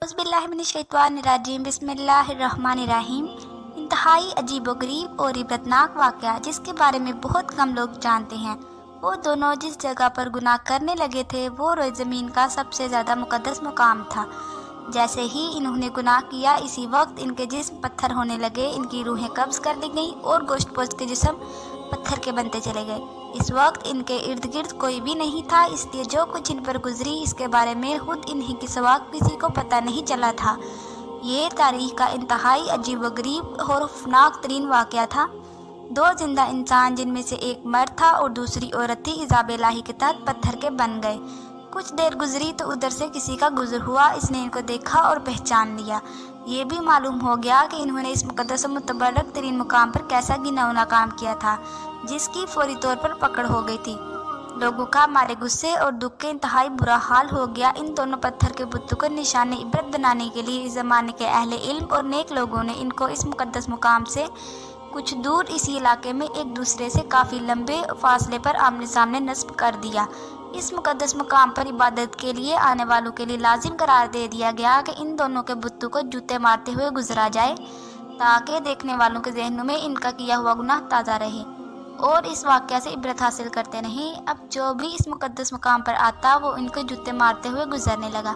औज़ुबिल्लाहिमिनश्शैतानिर्रजीम बिस्मिल्लाहिर्रहमानिर्रहीम। इंतहाई अजीबोगरीब और इबरतनाक वाक़या जिसके बारे में बहुत कम लोग जानते हैं। वो दोनों जिस जगह पर गुनाह करने लगे थे वो रोए ज़मीन का सबसे ज़्यादा मुक़द्दस मुकाम था। जैसे ही इन्होंने गुनाह किया इसी वक्त इनके जिस्म पत्थर होने लगे, इनकी रूहें कब्ज़ कर ली गईं और गोश्त पोश्त के जिस्म पत्थर के बनते चले गए। इस वक्त इनके इर्द गिर्द कोई भी नहीं था, इसलिए जो कुछ इन पर गुजरी इसके बारे में खुद इन्हीं के सिवा किसी को पता नहीं चला था। ये तारीख़ का इंतहाई अजीबोगरीब और खौफनाक तरीन वाक़या था। दो जिंदा इंसान जिनमें से एक मर्द था और दूसरी औरत थी, इज़ाब इलाही के तहत पत्थर के बन गए। कुछ देर गुजरी तो उधर से किसी का गुजर हुआ, इसने इनको देखा और पहचान लिया। ये भी मालूम हो गया कि इन्होंने इस मुक़द्दस और मुतबर्रक तरीन मुकाम पर कैसा घिनौना काम किया था, जिसकी फौरी तौर पर पकड़ हो गई थी। लोगों का मारे गुस्से और दुख के इंतहाई बुरा हाल हो गया। इन दोनों पत्थर के बुतों को निशान इबरत बनाने के लिए इस ज़माने के अहले इल्म और नेक लोगों ने इनको इस मुक़द्दस मुकाम से कुछ दूर इसी इलाके में एक दूसरे से काफ़ी लंबे फासले पर आमने सामने नस्ब कर दिया। इस मुक़द्दस मुकाम पर इबादत के लिए आने वालों के लिए लाजिम करार दे दिया गया कि इन दोनों के बुतों को जूते मारते हुए गुजरा जाए, ताकि देखने वालों के जहनों में इनका किया हुआ गुनाह ताज़ा रहे और इस वाक़या से इबरत हासिल करते नहीं। अब जो भी इस मुक़द्दस मुकाम पर आता वो इनको जूते मारते हुए गुजरने लगा।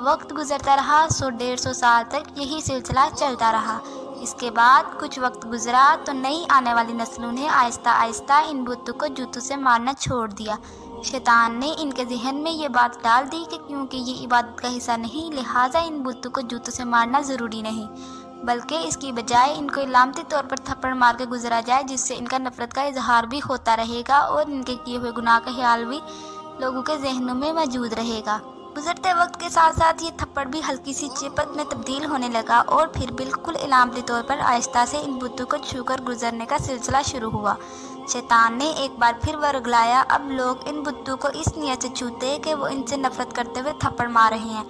वक्त गुजरता रहा, 100-150 साल तक यही सिलसिला चलता रहा। इसके बाद कुछ वक्त गुजरा तो नई आने वाली नस्लों ने आहिस्ता आहिस्ता इन बुतों को जूतों से मारना छोड़ दिया। शैतान ने इनके जहन में ये बात डाल दी कि क्योंकि ये इबादत का हिस्सा नहीं, लिहाजा इन बुतों को जूतों से मारना ज़रूरी नहीं, बल्कि इसकी बजाय इनको इलामती तौर पर थप्पड़ मार के गुजरा जाए, जिससे इनका नफरत का इजहार भी होता रहेगा और इनके किए हुए गुनाह का ख्याल भी लोगों के जहनों में मौजूद रहेगा। गुजरते वक्त के साथ साथ ये थप्पड़ भी हल्की सी चिपत में तब्दील होने लगा और फिर बिल्कुल इलामती तौर पर आहिस्ता से इन बुतों को छूकर गुजरने का सिलसिला शुरू हुआ। शैतान ने एक बार फिर वर्गलाया। अब लोग इन बुतों को इस नियत से छूते कि वो इनसे नफरत करते हुए थप्पड़ मार रहे हैं,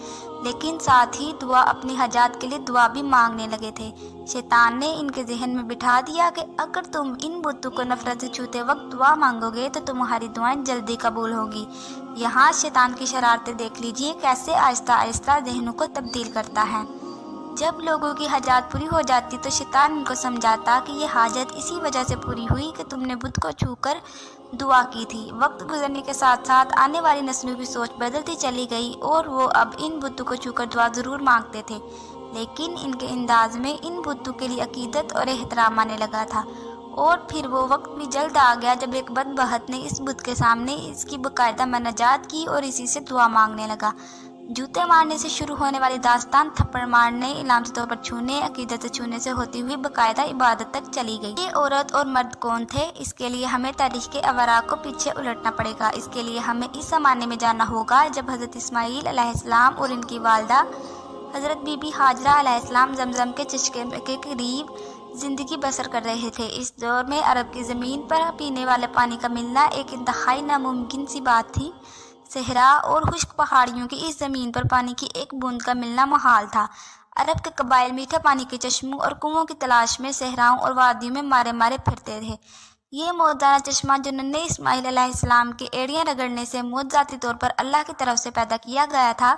लेकिन साथ ही दुआ अपनी हजात के लिए दुआ भी मांगने लगे थे। शैतान ने इनके जहन में बिठा दिया कि अगर तुम इन बुतों को नफरत से छूते वक्त दुआ मांगोगे तो तुम्हारी दुआएं जल्दी कबूल होगी। यहाँ शैतान की शरारतें देख लीजिए कैसे आहिस्ता आहिस्ता जहनों को तब्दील करता है। जब लोगों की हाजत पूरी हो जाती तो शैतान इनको समझाता कि ये हाजत इसी वजह से पूरी हुई कि तुमने बुत को छूकर दुआ की थी। वक्त गुजरने के साथ साथ आने वाली नस्लों की सोच बदलती चली गई और वो अब इन बुतों को छूकर दुआ ज़रूर मांगते थे, लेकिन इनके अंदाज में इन बुतों के लिए अकीदत और एहतराम आने लगा था। और फिर वो वक्त भी जल्द आ गया जब एक बदबख्त ने इस बुत के सामने इसकी बाकायदा मनाजात की और इसी से दुआ मांगने लगा। जूते मारने से शुरू होने वाली दास्तान थप्पड़ मारने, इलामती तौर पर छूने, अकीदत से छूने से होती हुई बाकायदा इबादत तक चली गई। ये औरत और मर्द कौन थे? इसके लिए हमें तारीख के अवराक को पीछे उलटना पड़ेगा। इसके लिए हमें इस ज़माने में जाना होगा जब हज़रत इस्माईल अलैहिस्सलाम और इनकी वालदा हज़रत बीबी हाजरा अलैहिस्सलाम जमजम के चश्मे के करीब ज़िंदगी बसर कर रहे थे। इस दौर में अरब की ज़मीन पर पीने वाले पानी का मिलना एक इंतहाई नामुमकिन सी बात थी। सहरा और खुश्क पहाड़ियों की इस ज़मीन पर पानी की एक बूंद का मिलना मुहाल था। अरब के कबाइल मीठे पानी के चश्मों और कुओं की तलाश में सहराओं और वादियों में मारे मारे फिरते थे। ये मौजूदा चश्मा जो नन्हे इस्माईल अलैहिस्सलाम के एड़ियाँ रगड़ने से मौजूदाती तौर पर अल्लाह की तरफ से पैदा किया गया था,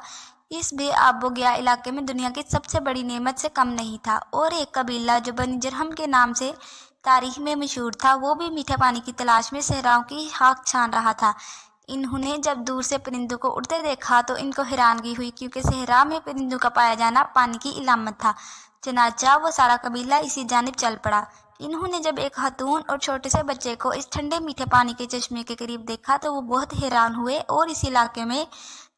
इस बेआबो गया इलाके में दुनिया की सबसे बड़ी नेमत से कम नहीं था। और एक कबीला जो बनी जरहम के नाम से तारीख में मशहूर था, वो भी मीठे पानी की तलाश में सहराओं की खाक छान रहा था। इन्होंने जब दूर से परिंदों को उड़ते देखा तो इनको हैरानगी हुई, क्योंकि सहरा में परिंदों का पाया जाना पानी की इलामत था। चनाचा वो सारा कबीला इसी जानिब चल पड़ा। इन्होंने जब एक खातून और छोटे से बच्चे को इस ठंडे मीठे पानी के चश्मे के करीब देखा तो वो बहुत हैरान हुए और इस इलाके में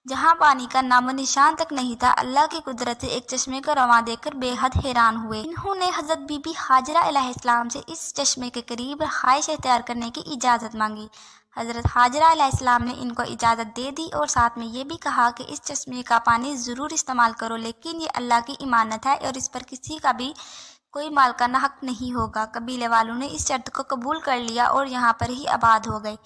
जहाँ पानी का नामो निशान तक नहीं था, अल्लाह की कुदरत से एक चश्मे को रवां देखकर बेहद हैरान हुए। इन्होंने हज़रत बीबी हाजरा अलैहिस्सलाम से इस चश्मे के करीब ख्वाहिश इख्तियार करने की इजाज़त मांगी। हज़रत हाजरा अलैहिस्सलाम ने इनको इजाज़त दे दी और साथ में ये भी कहा कि इस चश्मे का पानी ज़रूर इस्तेमाल करो, लेकिन ये अल्लाह की इमानत है और इस पर किसी का भी कोई मालकाना हक नहीं होगा। कबीले वालों ने इस शर्त को कबूल कर लिया और यहाँ पर ही आबाद हो गए।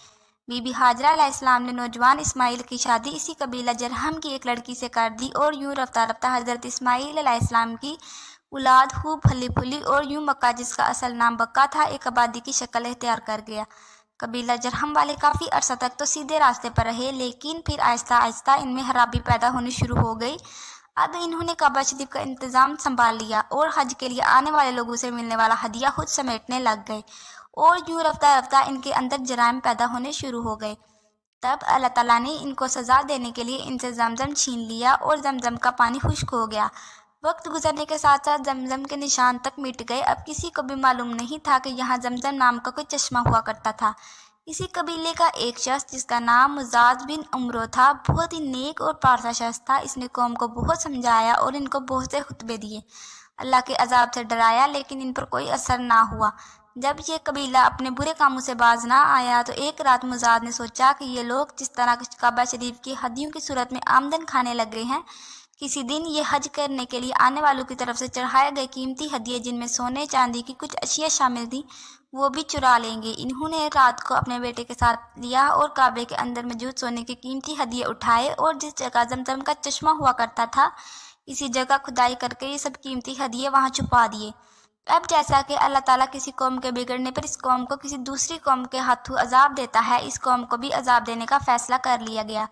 बीबी हाजरा अलैहिस्सलाम ने नौजवान इस्माईल की शादी इसी कबीला जरहम की एक लड़की से कर दी और यूँ रफ्ता रफ्ता हज़रत इस्माईल अलैहिस्सलाम की औलाद खूब फली फूली और यूँ मक्का, जिसका असल नाम बक्का था, एक आबादी की शक्ल इख्तियार कर गया। कबीला जरहम वाले काफ़ी अरसा तक तो सीधे रास्ते पर रहे, लेकिन फिर आहिस्ता आहिस्ता इनमें खराबी पैदा होनी शुरू हो गई। اب انہوں نے کعبہ شریف کا انتظام سنبھال لیا اور حج کے لیے آنے والے لوگوں سے ملنے والا ہدیہ خود سمیٹنے لگ گئے، اور یوں رفتہ رفتہ ان کے اندر جرائم پیدا ہونے شروع ہو گئے۔ تب اللہ تعالیٰ نے ان کو سزا دینے کے لیے ان سے زمزم چھین لیا اور زمزم کا پانی خشک ہو گیا۔ وقت گزرنے کے ساتھ ساتھ زمزم کے نشان تک مٹ گئے۔ اب کسی کو بھی معلوم نہیں تھا کہ یہاں زمزم نام کا کوئی چشمہ ہوا کرتا تھا۔ اسی قبیلے کا ایک شخص جس کا نام مزاج بن عمرو تھا، بہت ہی نیک اور پارسا شخص تھا۔ اس نے قوم کو بہت سمجھایا اور ان کو بہت سے خطبے دیے، اللہ کے عذاب سے ڈرایا، لیکن ان پر کوئی اثر نہ ہوا۔ جب یہ قبیلہ اپنے برے کاموں سے باز نہ آیا تو ایک رات مزاج نے سوچا کہ یہ لوگ جس طرح کعبہ شریف کی ہدیوں کی صورت میں آمدن کھانے لگے ہیں، کسی دن یہ حج کرنے کے لیے آنے والوں کی طرف سے چڑھائے گئے قیمتی ہدیے، جن میں سونے چاندی کی کچھ اشیاء شامل تھیں، وہ بھی چرا لیں گے۔ انہوں نے رات کو اپنے بیٹے کے ساتھ لیا اور کعبے کے اندر موجود سونے کے قیمتی ہدیے اٹھائے اور جس جگہ زمزم کا چشمہ ہوا کرتا تھا، اسی جگہ کھدائی کر کے یہ سب قیمتی ہدیے وہاں چھپا دیے۔ اب جیسا کہ اللہ تعالیٰ کسی قوم کے بگڑنے پر اس قوم کو کسی دوسری قوم کے ہاتھوں عذاب دیتا ہے، اس قوم کو بھی عذاب دینے کا فیصلہ کر لیا گیا،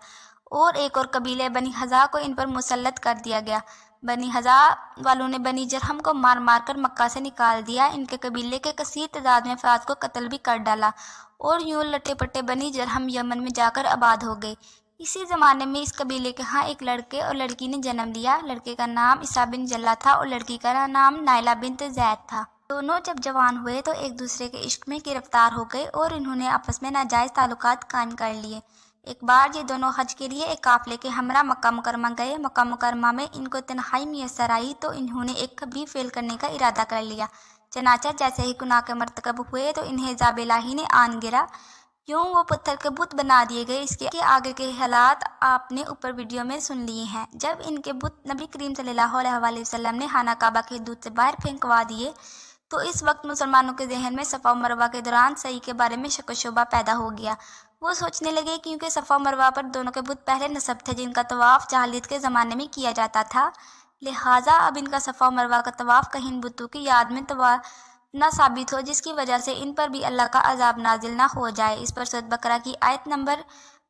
اور ایک اور قبیلے بنی حذا کو ان پر مسلط کر دیا گیا۔ بنی حذا والوں نے بنی جرہم کو مار مار کر مکہ سے نکال دیا۔ ان کے قبیلے کے کثیر تعداد میں افراد کو قتل بھی کر ڈالا، اور یوں لٹے پٹے بنی جرہم یمن میں جا کر آباد ہو گئے۔ اسی زمانے میں اس قبیلے کے ہاں ایک لڑکے اور لڑکی نے جنم لیا۔ لڑکے کا نام عیسیٰ بن جلا تھا اور لڑکی کا نام نائلہ بنت زید تھا۔ دونوں جب جوان ہوئے تو ایک دوسرے کے عشق میں گرفتار ہو گئے اور انہوں نے آپس میں ناجائز تعلقات قائم کر لیے۔ ایک بار یہ دونوں حج کے لیے ایک قافلے کے ہمراہ مکہ مکرمہ گئے۔ مکہ مکرمہ میں ان کو تنہائی میسر آئی تو انہوں نے ایک خبیث فعل کرنے کا ارادہ کر لیا۔ چنانچہ جیسے ہی گناہ کے مرتکب ہوئے تو انہیں عذاب الہی نے آن گرا، یوں وہ پتھر کے بت بنا دیے گئے۔ اس کے آگے کے حالات آپ نے اوپر ویڈیو میں سن لیے ہیں۔ جب ان کے بت نبی کریم صلی اللہ علیہ وآلہ وسلم نے خانہ کعبہ کی حدود سے باہر پھینکوا دیے تو اس وقت مسلمانوں کے ذہن میں صفا و مروہ کے دوران سعی کے بارے میں شک و شبہ پیدا ہو گیا۔ وہ سوچنے لگے کیونکہ صفا و مروہ پر دونوں کے بت پہلے نصب تھے جن کا طواف جاہلیت کے زمانے میں کیا جاتا تھا، لہٰذا اب ان کا صفا و مروہ کا طواف کہیں ان بتوں کی یاد میں نہ ثابت ہو، جس کی وجہ سے ان پر بھی اللہ کا عذاب نازل نہ ہو جائے۔ اس پر سورۃ بقرہ کی آیت نمبر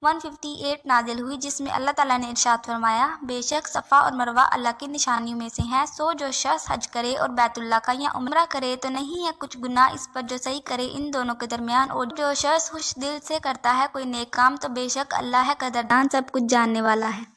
158 نازل ہوئی، جس میں اللہ تعالیٰ نے ارشاد فرمایا، بے شک صفا اور مروہ اللہ کی نشانیوں میں سے ہیں، سو جو شخص حج کرے اور بیت اللہ کا یا عمرہ کرے تو نہیں ہے کچھ گناہ اس پر جو صحیح کرے ان دونوں کے درمیان، اور جو شخص خوش دل سے کرتا ہے کوئی نیک کام تو بے شک اللہ ہے قدردان، سب کچھ جاننے والا ہے۔